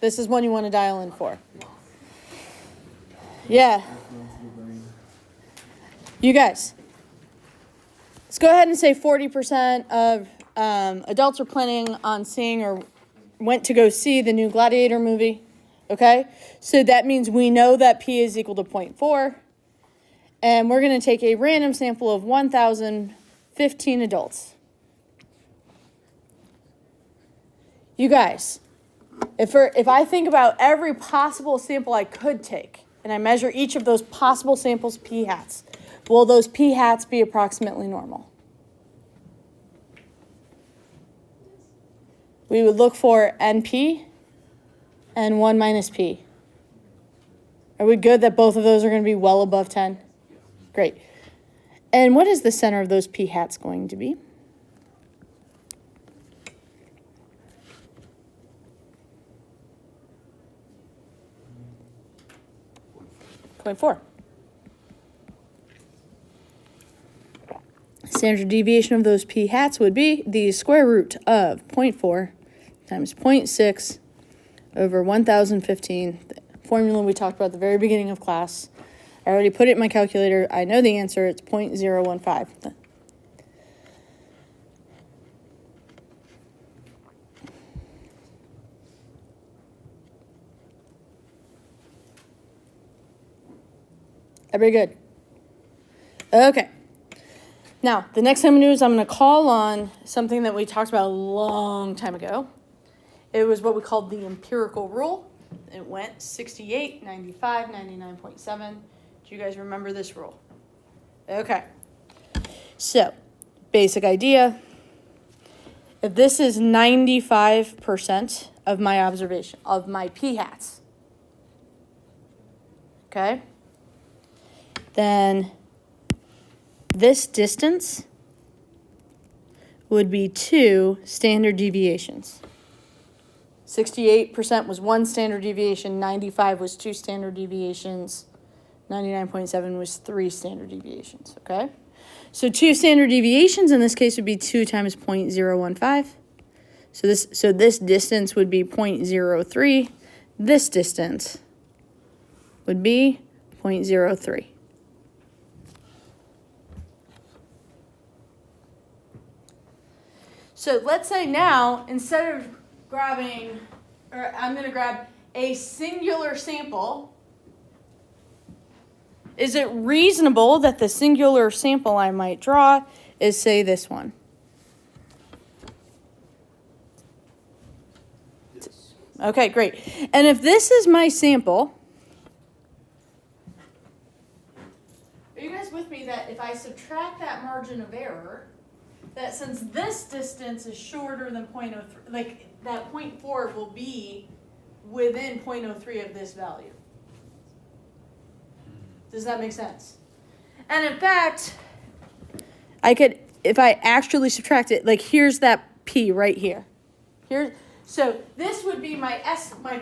This is one you want to dial in for. Yeah. You guys, let's go ahead and say 40% of adults are planning on seeing or went to go see the new Gladiator movie. Okay? So that means we know that P is equal to 0.4. And we're going to take a random sample of 1,015 adults. You guys, if I think about every possible sample I could take, and I measure each of those possible samples' p-hats, will those p-hats be approximately normal? We would look for NP and 1 minus P. Are we good that both of those are going to be well above 10? Great. And what is the center of those p-hats going to be? Point 4. Standard deviation of those p-hats would be the square root of 0.4 times 0.6 over 1,015. The formula we talked about at the very beginning of class. I already put it in my calculator. I know the answer. It's 0.015. Everybody good? Okay. Now, the next thing I'm going to do is I'm going to call on something that we talked about a long time ago. It was what we called the empirical rule. It went 68, 95, 99.7. Do you guys remember this rule? Okay. So, basic idea. If this is 95% of my observation, of my p-hats, okay, then this distance would be 2 standard deviations. 68% was 1 standard deviation, 95 was 2 standard deviations, 99.7 was 3 standard deviations, okay? So 2 standard deviations in this case would be 2 times 0.015. So this distance would be 0.03. This distance would be 0.03. So let's say now, instead of grabbing, or I'm going to grab a singular sample, is it reasonable that the singular sample I might draw is, say, this one? Yes. Okay, great. And if this is my sample, are you guys with me that if I subtract that margin of error, that since this distance is shorter than 0.03, like that 0.4 will be within 0.03 of this value? Does that make sense? And in fact, I could, if I actually subtract it, like here's that P right here. So this would be my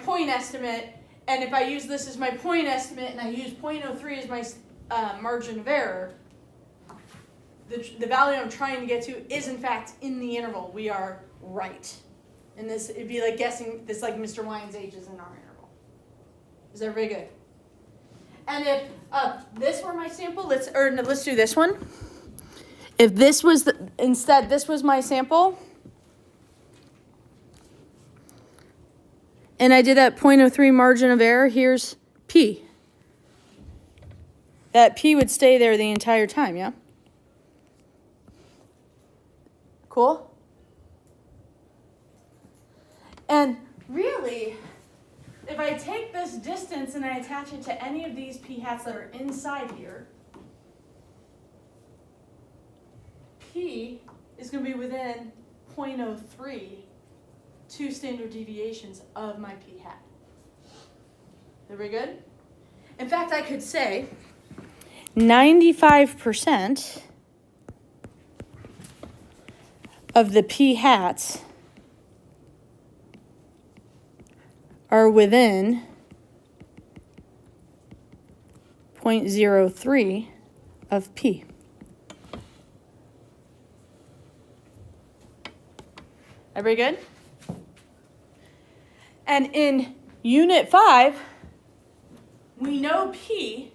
point estimate, and if I use this as my point estimate and I use 0.03 as my margin of error, the value I'm trying to get to is in fact in the interval. We are right. And this, it'd be like guessing this, like Mr. Y's age is in our interval. Is that very good? And if this were my sample, let's do this one. If this was instead this was my sample, and I did that 0.03 margin of error, here's P. That P would stay there the entire time, yeah? Cool? And really, if I take this distance and I attach it to any of these p-hats that are inside here, P is going to be within 0.03, 2 standard deviations of my p-hat. Very good? In fact, I could say 95% of the p-hats are within 0.03 of P. Everybody good? And in Unit 5, we know P,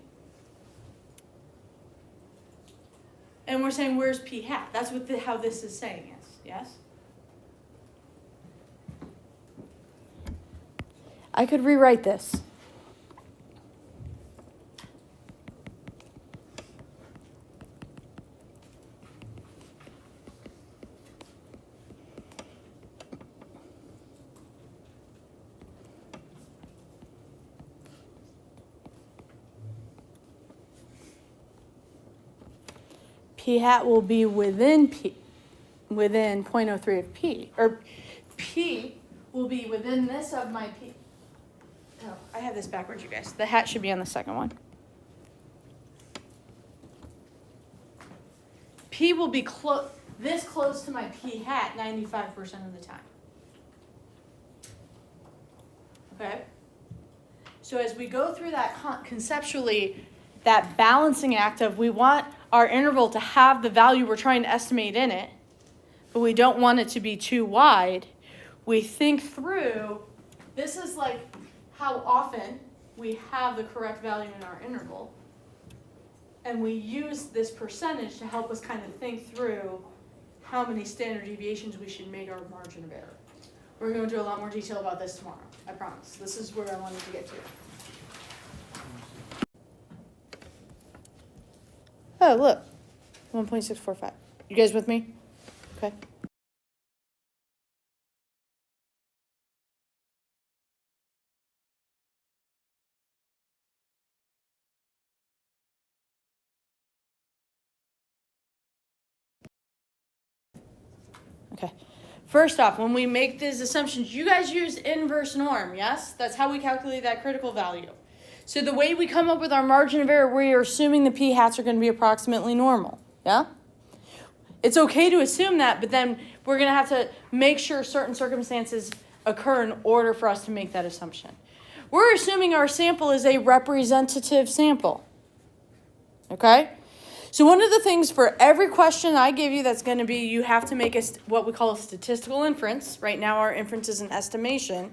and we're saying where's P hat? That's what how this is saying is, yes? I could rewrite this. P hat will be within 0.03 of P, or P will be within this of my P. Oh, I have this backwards, you guys. The hat should be on the second one. P will be this close to my P hat 95% of the time. Okay? So as we go through that conceptually, that balancing act of we want our interval to have the value we're trying to estimate in it, but we don't want it to be too wide, we think through, this is like how often we have the correct value in our interval. And we use this percentage to help us kind of think through how many standard deviations we should make our margin of error. We're going to do a lot more detail about this tomorrow, I promise. This is where I wanted to get to. Oh, look, 1.645. You guys with me? Okay. Okay. First off, when we make these assumptions, you guys use inverse norm, yes? That's how we calculate that critical value. So the way we come up with our margin of error, we are assuming the p hats are going to be approximately normal, yeah? It's okay to assume that, but then we're going to have to make sure certain circumstances occur in order for us to make that assumption. We're assuming our sample is a representative sample, okay? So one of the things for every question I give you that's going to be, you have to make what we call a statistical inference. Right now our inference is an estimation,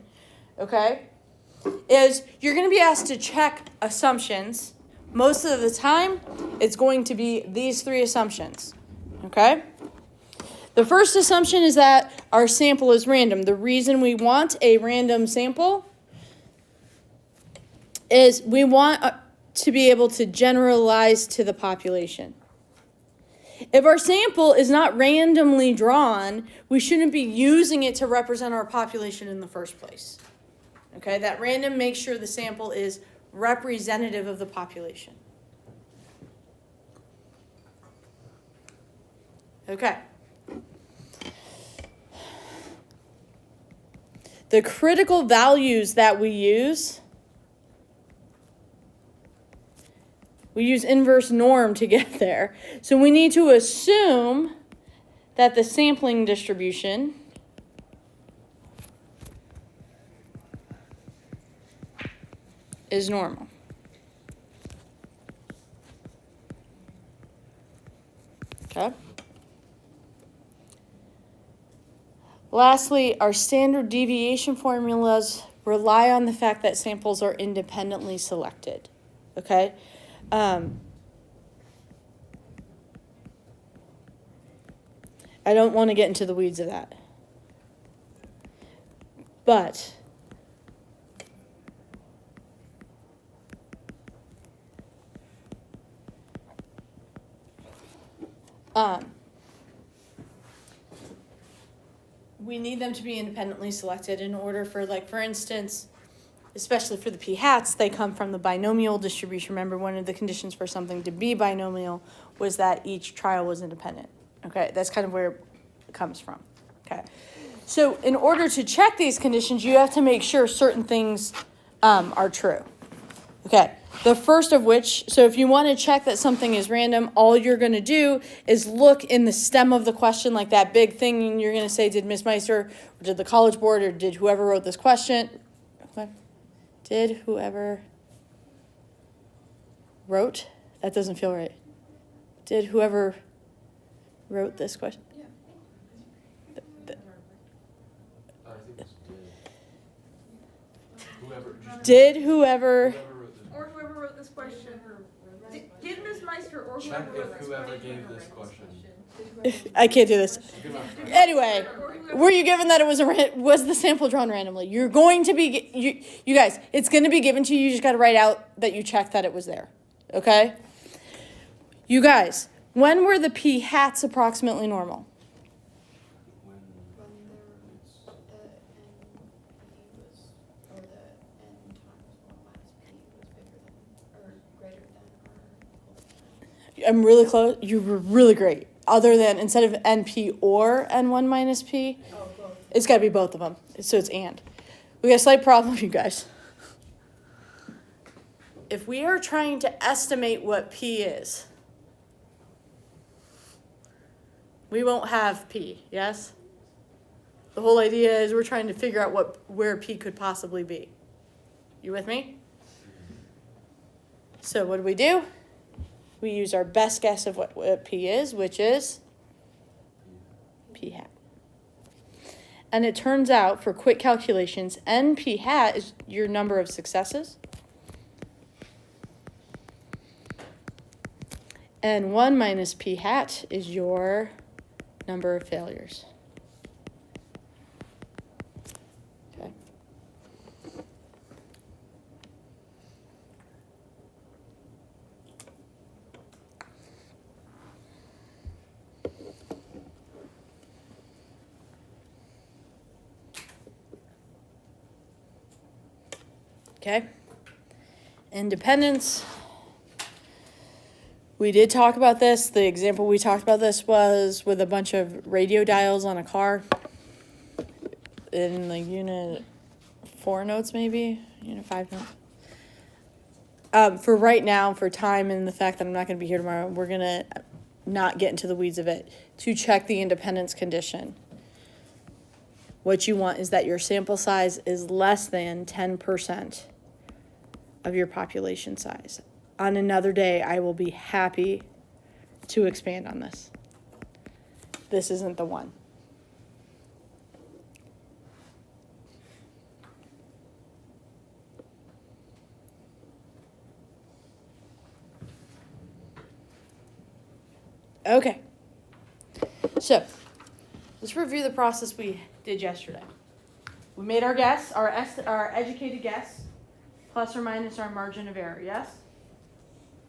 okay? Is you're going to be asked to check assumptions. Most of the time, it's going to be these three assumptions, okay? The first assumption is that our sample is random. The reason we want a random sample is we want to be able to generalize to the population. If our sample is not randomly drawn, we shouldn't be using it to represent our population in the first place. Okay, that random makes sure the sample is representative of the population. Okay. The critical values that we use inverse norm to get there. So we need to assume that the sampling distribution is normal. Okay. Lastly, our standard deviation formulas rely on the fact that samples are independently selected. Okay. I don't want to get into the weeds of that. But we need them to be independently selected in order for, like, for instance, especially for the p hats, they come from the binomial distribution. Remember, one of the conditions for something to be binomial was that each trial was independent. Okay, that's kind of where it comes from. Okay, so in order to check these conditions, you have to make sure certain things are true. Okay, the first of which, so if you want to check that something is random, all you're going to do is look in the stem of the question, like that big thing, and you're going to say, did Ms. Meister, or did the College Board, or did whoever wrote this question, did whoever wrote, that doesn't feel right. Did whoever wrote this question? Yeah. I think it's did. Did whoever... Or whoever wrote this question. Did Ms. Meister or Check whoever wrote if this whoever question. gave this question. I can't do this. Anyway, were you given that it was the sample drawn randomly? You're going to be... You guys, it's going to be given to you. You just got to write out that you checked that it was there. Okay? You guys, when were the p hats approximately normal? When I'm really close. You were really great. Other than, instead of NP or N1 minus P, it's got to be both of them. So it's and. We got a slight problem, you guys. If we are trying to estimate what P is, we won't have P, yes? The whole idea is we're trying to figure out where P could possibly be. You with me? So what do? We use our best guess of what P is, which is P hat. And it turns out, for quick calculations, NP hat is your number of successes. And 1 minus P hat is your number of failures. Okay. Okay. Independence. We did talk about this. The example we talked about this was with a bunch of radio dials on a car. In like unit 4 notes maybe, unit 5 notes. For right now, for time and the fact that I'm not going to be here tomorrow, we're going to not get into the weeds of it. To check the independence condition, what you want is that your sample size is less than 10% of your population size. On another day, I will be happy to expand on this. This isn't the one. Okay. So, let's review the process we did yesterday. We made our guess, our educated guess, plus or minus our margin of error, yes?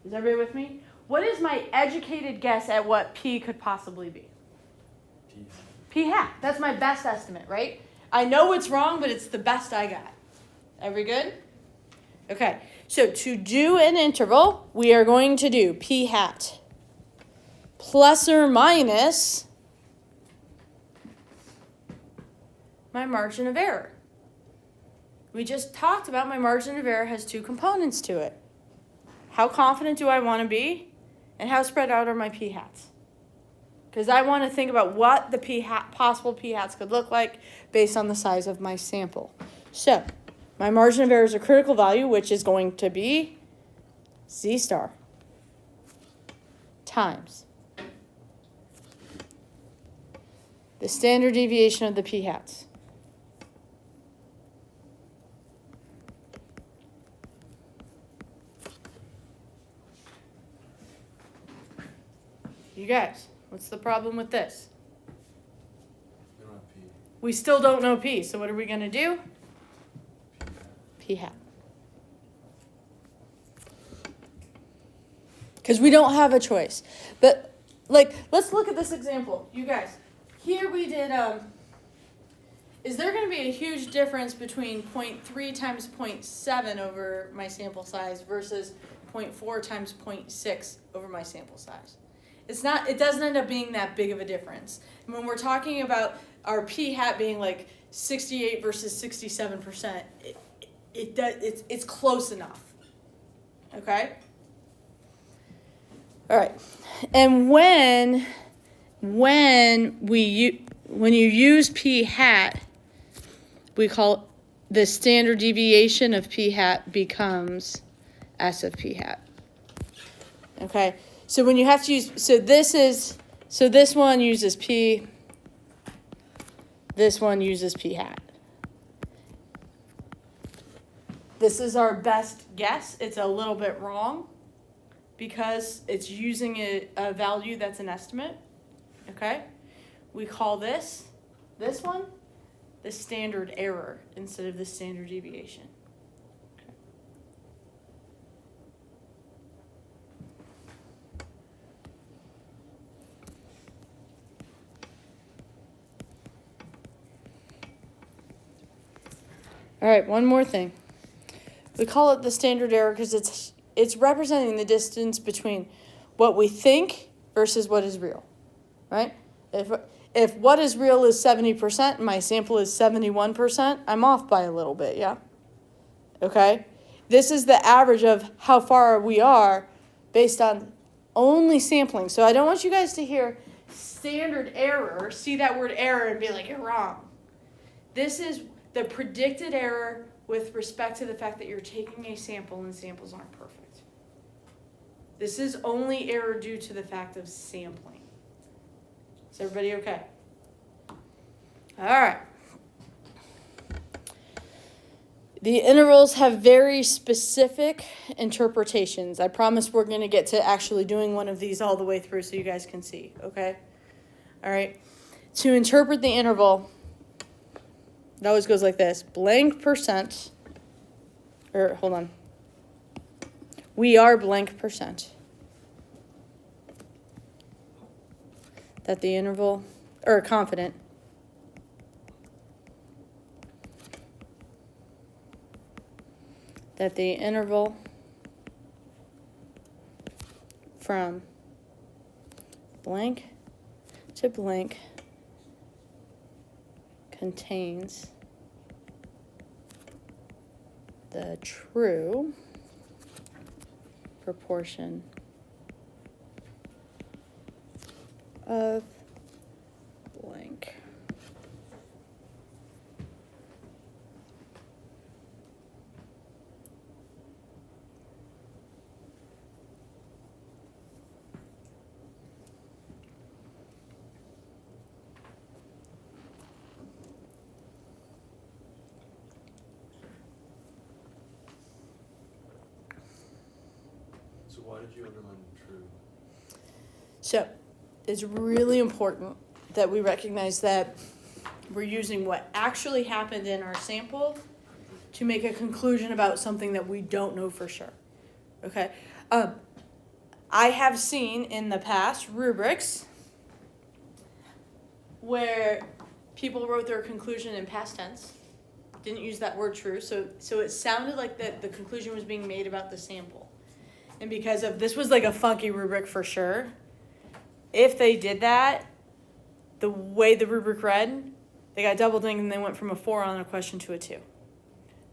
Is everybody with me? What is my educated guess at what P could possibly be? P hat. That's my best estimate, right? I know it's wrong, but it's the best I got. Every good? Okay. So to do an interval, we are going to do P hat plus or minus my margin of error. We just talked about my margin of error has 2 components to it. How confident do I want to be? And how spread out are my p hats? Because I want to think about what the possible p hats could look like based on the size of my sample. So, my margin of error is a critical value, which is going to be z star times the standard deviation of the p hats. You guys, what's the problem with this? We don't have P. We still don't know P, so what are we going to do? P hat. Because we don't have a choice. But, let's look at this example. You guys, here we did, is there going to be a huge difference between 0.3 times 0.7 over my sample size versus 0.4 times 0.6 over my sample size? It doesn't end up being that big of a difference. And when we're talking about our p hat being like 68 versus 67%, it's close enough. Okay? All right. And when you use p hat, we call the standard deviation of p hat becomes S of p hat. Okay? So when you have to use, this one uses P, this one uses P hat. This is our best guess. It's a little bit wrong because it's using a value that's an estimate. Okay? We call this one, the standard error instead of the standard deviation. Okay. All right, one more thing. We call it the standard error because it's representing the distance between what we think versus what is real, right? If what is real is 70% and my sample is 71%, I'm off by a little bit, yeah? Okay? This is the average of how far we are based on only sampling. So I don't want you guys to hear standard error, see that word error and be like, you're wrong. This is the predicted error with respect to the fact that you're taking a sample and samples aren't perfect. This is only error due to the fact of sampling. Is everybody okay? All right. The intervals have very specific interpretations. I promise we're going to get to actually doing one of these all the way through so you guys can see, okay? All right. To interpret the interval, it always goes like this. Blank percent, or hold on. We are blank percent. That the interval, or confident, that the interval from blank to blank contains the true proportion of blank. So why did you underline true? So it's really important that we recognize that we're using what actually happened in our sample to make a conclusion about something that we don't know for sure. Okay? I have seen in the past rubrics where people wrote their conclusion in past tense, didn't use that word true, so it sounded like the conclusion was being made about the sample. And because of this was like a funky rubric for sure. If they did that, the way the rubric read, they got double dinged and they went from a 4 on a question to a 2.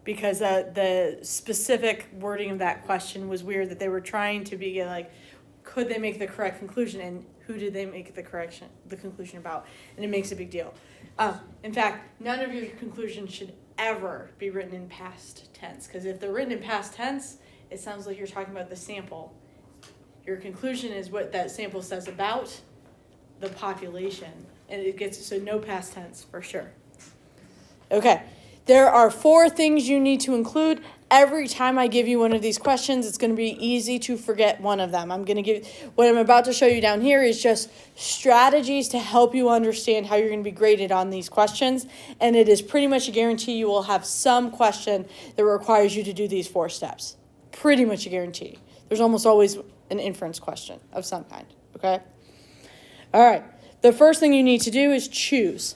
Because the specific wording of that question was weird, that they were trying to be like, could they make the correct conclusion and who did they make the conclusion about? And it makes a big deal. In fact, none of your conclusions should ever be written in past tense. Because if they're written in past tense, it sounds like you're talking about the sample. Your conclusion is what that sample says about the population. And it gets, so no past tense for sure. Okay, there are 4 things you need to include. Every time I give you one of these questions, it's going to be easy to forget one of them. What I'm about to show you down here is just strategies to help you understand how you're going to be graded on these questions. And it is pretty much a guarantee you will have some question that requires you to do these 4 steps. Pretty much a guarantee. There's almost always an inference question of some kind, okay? All right, the first thing you need to do is choose.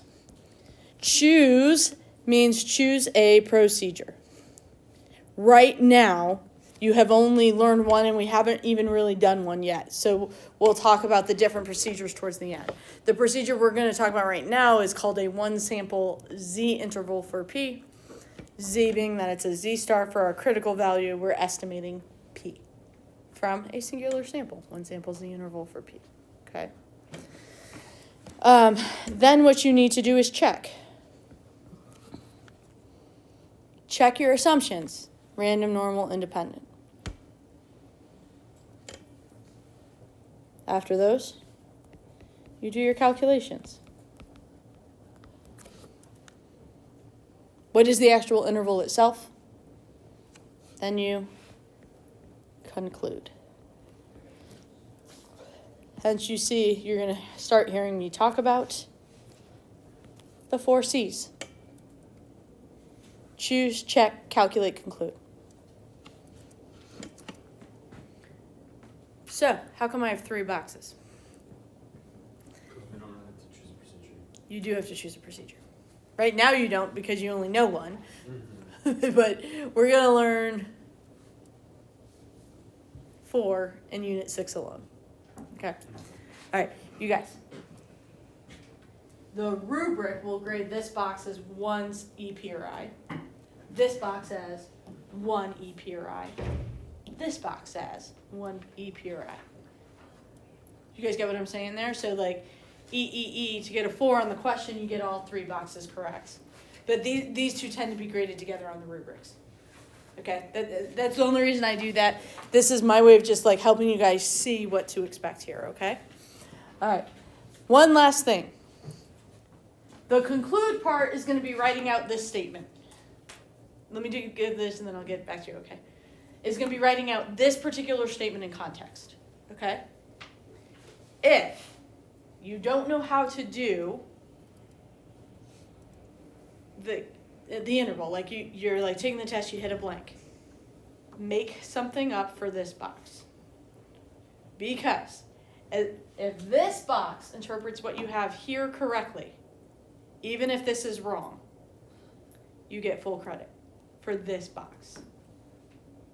Choose means choose a procedure. Right now, you have only learned one and we haven't even really done one yet. So we'll talk about the different procedures towards the end. The procedure we're going to talk about right now is called a one sample Z interval for P. Z being that it's a Z star for our critical value, we're estimating P from a singular sample. One sample Z interval for P, okay? Then what you need to do is check. Check your assumptions. Random, normal, independent. After those, you do your calculations. What is the actual interval itself? Then you conclude. Hence, you see, you're going to start hearing me talk about the 4 C's. Choose, check, calculate, conclude. So, how come I have 3 boxes? Because we don't really have to choose a procedure. You do have to choose a procedure. Right now you don't because you only know one. Mm-hmm. But we're going to learn 4 in Unit 6 alone. Okay? All right, you guys. The rubric will grade this box as 1 EP or I. This box as 1 EP or I. This box as 1 EP or I. You guys get what I'm saying there? So like to get a 4 on the question, you get all 3 boxes correct. But these two tend to be graded together on the rubrics. Okay, that's the only reason I do that. This is my way of just like helping you guys see what to expect here, okay? All right, one last thing. The conclude part is going to be writing out this statement. Let me give this and then I'll get back to you, okay? It's going to be writing out this particular statement in context, okay? If you don't know how to do the interval, like you're like taking the test, you hit a blank. Make something up for this box. Because if this box interprets what you have here correctly, even if this is wrong, you get full credit for this box.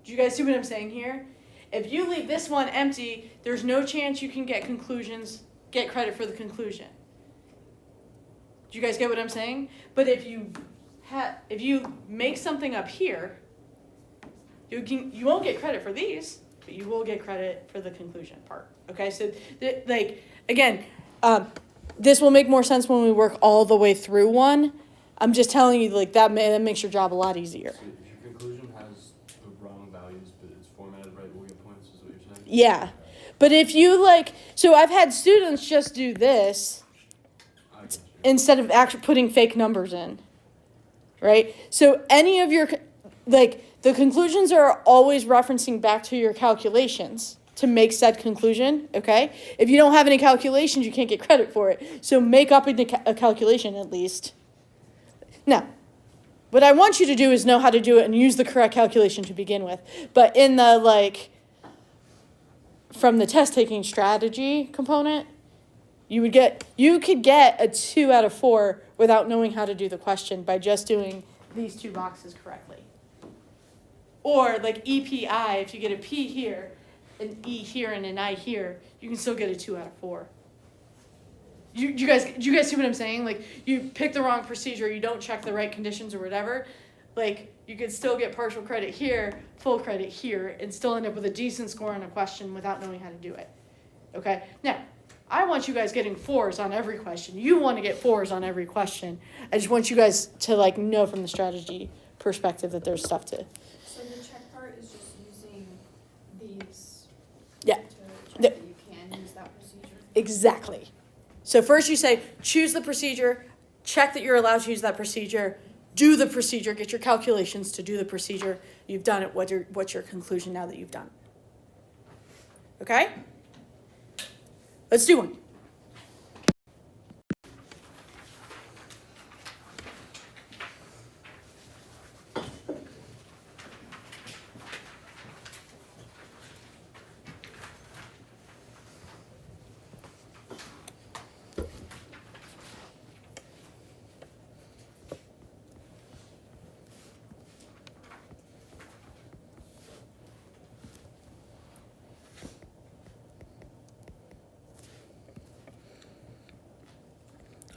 Do you guys see what I'm saying here? If you leave this one empty, there's no chance you can get credit for the conclusion. Do you guys get what I'm saying? But if you make something up here, you won't get credit for these, but you will get credit for the conclusion part. Okay, so this will make more sense when we work all the way through one. I'm just telling you, like that makes your job a lot easier. So if your conclusion has the wrong values, but it's formatted right, we'll get points, is what you're saying? Yeah, but if you so I've had students just do this I get you. instead of actually putting fake numbers in, right? So any of your, the conclusions are always referencing back to your calculations to make said conclusion, okay? If you don't have any calculations, you can't get credit for it. So make up a calculation at least. Now, what I want you to do is know how to do it and use the correct calculation to begin with. But in the, from the test-taking strategy component, you could get a 2 out of 4 without knowing how to do the question by just doing these 2 boxes correctly. Or like EPI, if you get a P here, an E here, and an I here, you can still get a 2 out of 4. Do you guys see what I'm saying? Like, you pick the wrong procedure, you don't check the right conditions or whatever, you could still get partial credit here, full credit here, and still end up with a decent score on a question without knowing how to do it. Okay? Now, I want you guys getting 4s on every question. You want to get 4s on every question. I just want you guys to, know from the strategy perspective that there's stuff to... So the check part is just using these Yeah. to check Yeah. that you can use that procedure? Exactly. So first you say, choose the procedure, check that you're allowed to use that procedure, do the procedure, get your calculations to do the procedure. You've done it. What's your conclusion now that you've done it? Okay? Let's do one.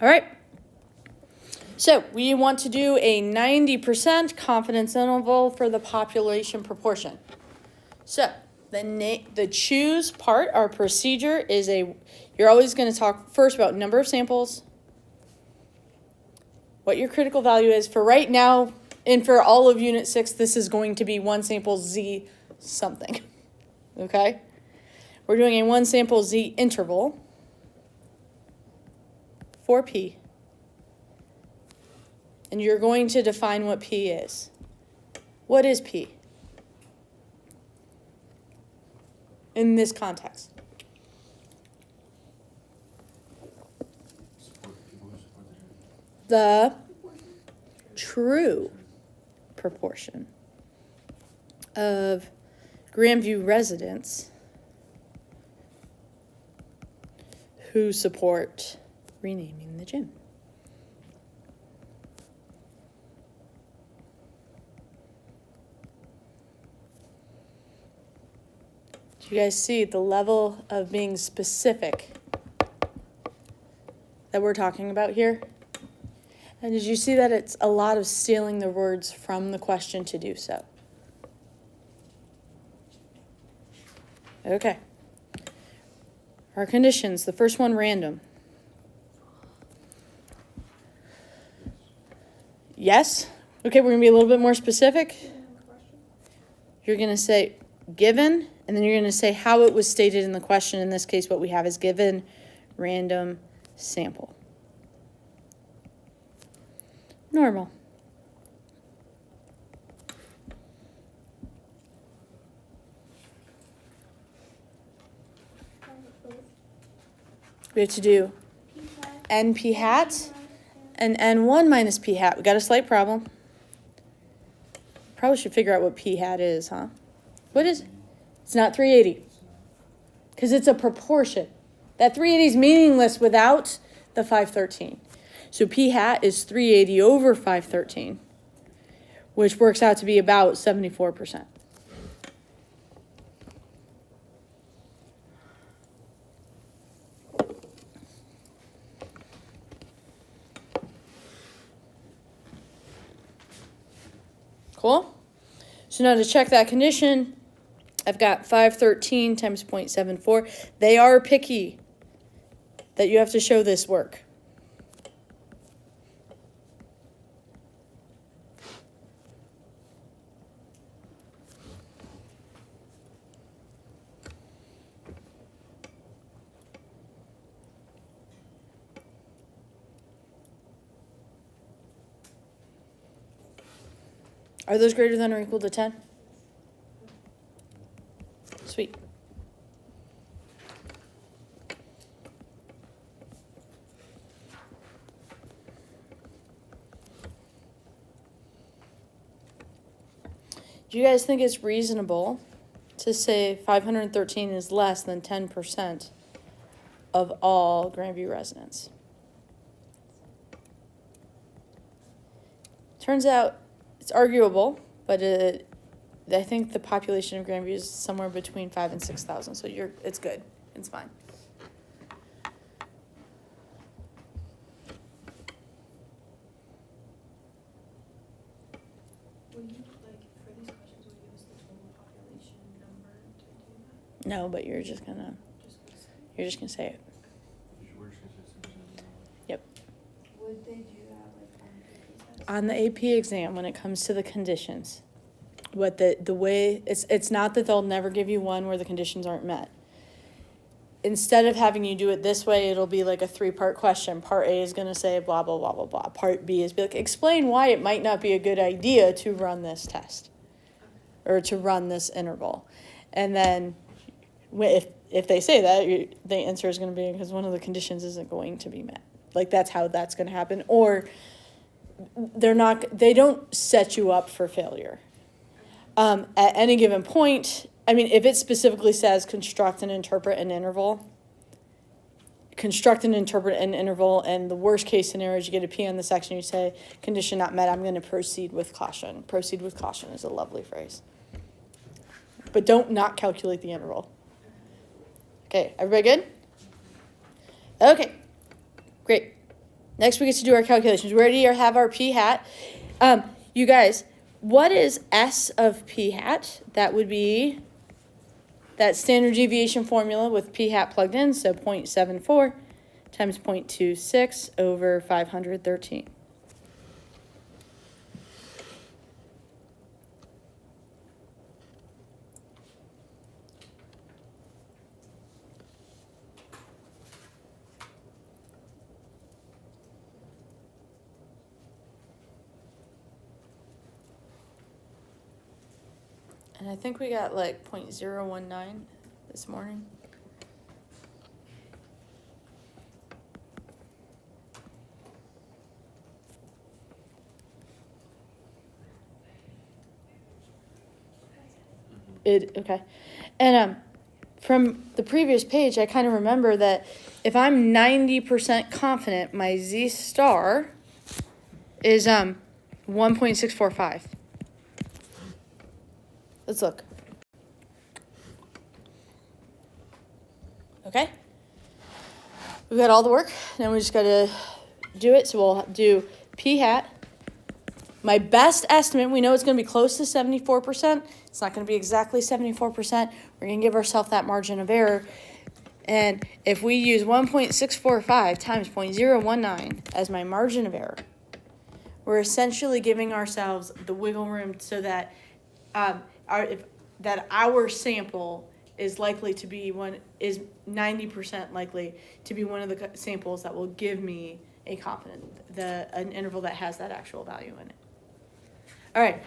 All right. So we want to do a 90% confidence interval for the population proportion. So the choose part, our procedure is you're always going to talk first about number of samples, what your critical value is. For right now, and for all of Unit 6, this is going to be 1 sample Z something. Okay? We're doing a 1 sample Z interval. 4P. And you're going to define what P is. What is P? in this context. Support people who support the The true proportion of Grandview residents who support renaming the gym. Do you guys see the level of being specific that we're talking about here? And did you see that it's a lot of stealing the words from the question to do so? Okay. Our conditions, the first one, random. Yes? Okay, we're gonna be a little bit more specific. You're gonna say given, and then you're gonna say how it was stated in the question. In this case, what we have is given random sample. Normal. We have to do NP hat and N1 minus P hat. We got a slight problem. Probably should figure out what P hat is, huh? What is it? It's not 380. Because it's a proportion. That 380 is meaningless without the 513. So P hat is 380 over 513, which works out to be about 74%. Cool? So now to check that condition, I've got 513 times 0.74. They are picky that you have to show this work. Are those greater than or equal to 10? Sweet. Do you guys think it's reasonable to say 513 is less than 10% of all Grandview residents? Turns out it's arguable, but I think the population of Grandview is somewhere between 5,000 and 6,000, so it's good. It's fine. Will you, like, for these questions, will you give us the total population number to do that? No, but you're just gonna say it. We're just gonna say 7%. Yep. Would they do that, like, on the test? On the AP exam, when it comes to the conditions, what the way it's not that they'll never give you one where the conditions aren't met. Instead of having you do it this way, it'll be like a 3-part question. Part A is going to say blah, blah, blah, blah, blah. Part B is be like, explain why it might not be a good idea to run this test or to run this interval. And then if they say that, the answer is going to be because one of the conditions isn't going to be met. Like that's how that's going to happen. Or they don't set you up for failure. At any given point, I mean, if it specifically says construct and interpret an interval, and the worst case scenario is you get a P on the section, you say, condition not met, I'm going to proceed with caution. Proceed with caution is a lovely phrase. But don't not calculate the interval. Okay, everybody good? Okay, great. Next we get to do our calculations. We already have our P hat. You guys, what is S of P hat? That would be that standard deviation formula with P hat plugged in, so 0.74 times 0.26 over 513. And I think we got like 0.019. this morning. Okay. And from the previous page, I kind of remember that if I'm 90% confident my Z star is 1.645. Let's look. Okay. We've got all the work. Now we just got to do it. So we'll do P hat. My best estimate, we know it's going to be close to 74%. It's not going to be exactly 74%. We're going to give ourselves that margin of error. And if we use 1.645 times 0.019 as my margin of error, we're essentially giving ourselves the wiggle room so that our sample is likely to be 90% likely to be one of the samples that will give me an interval that has that actual value in it. All right,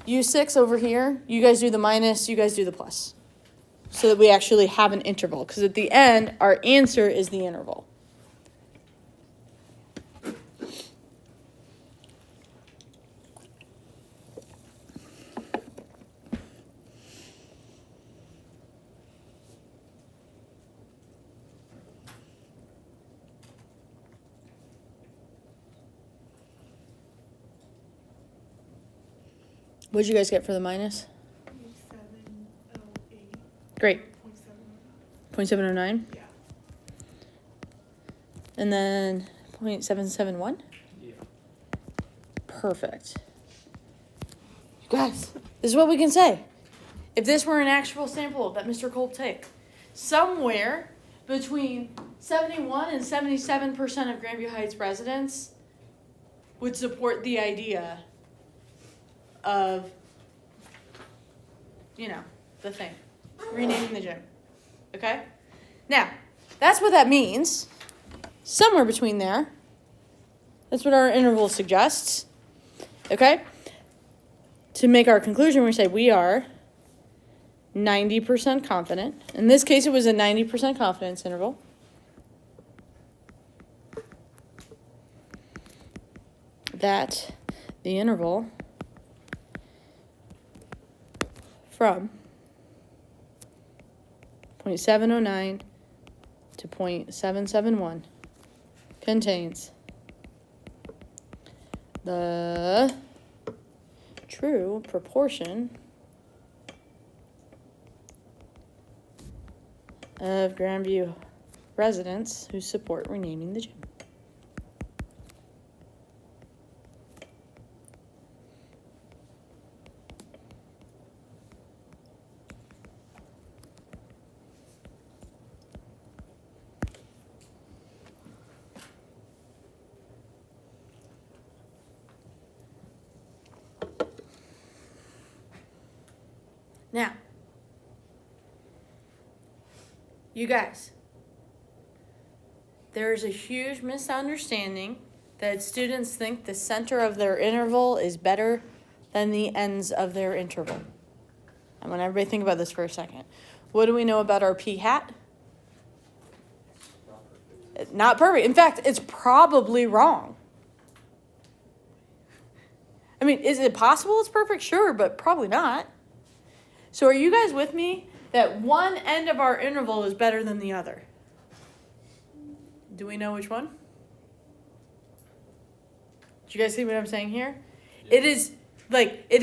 U6 over here, you guys do the minus, you guys do the plus, so that we actually have an interval, because at the end, our answer is the interval. What did you guys get for the minus? 708. Great. 0.709. 0.709? Yeah. And then 0.771? Yeah. Perfect. You guys, this is what we can say. If this were an actual sample that Mr. Kolb took, somewhere between 71 and 77% of Grandview Heights residents would support the idea of, the thing, renaming the gym. Okay? Now, that's what that means. Somewhere between there. That's what our interval suggests. Okay? To make our conclusion, we say we are 90% confident. In this case, it was a 90% confidence interval. That the interval from 0.709 to 0.771 contains the true proportion of Grandview residents who support renaming the gym. Now, you guys, there is a huge misunderstanding that students think the center of their interval is better than the ends of their interval. I want everybody to think about this for a second. What do we know about our P hat? Not perfect. In fact, it's probably wrong. I mean, is it possible it's perfect? Sure, but probably not. So are you guys with me that one end of our interval is better than the other? Do we know which one? Do you guys see what I'm saying here? Yeah. It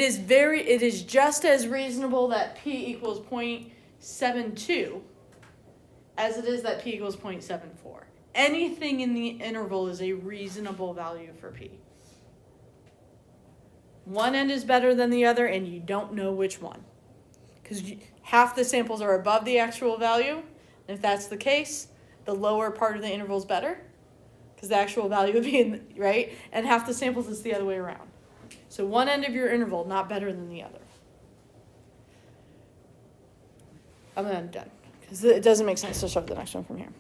is just as reasonable that P equals 0.72 as it is that P equals 0.74. Anything in the interval is a reasonable value for P. One end is better than the other, and you don't know which one. Because half the samples are above the actual value. And if that's the case, the lower part of the interval is better. Because the actual value would be right? And half the samples is the other way around. So one end of your interval, not better than the other. I'm done. Because it doesn't make sense to start the next one from here.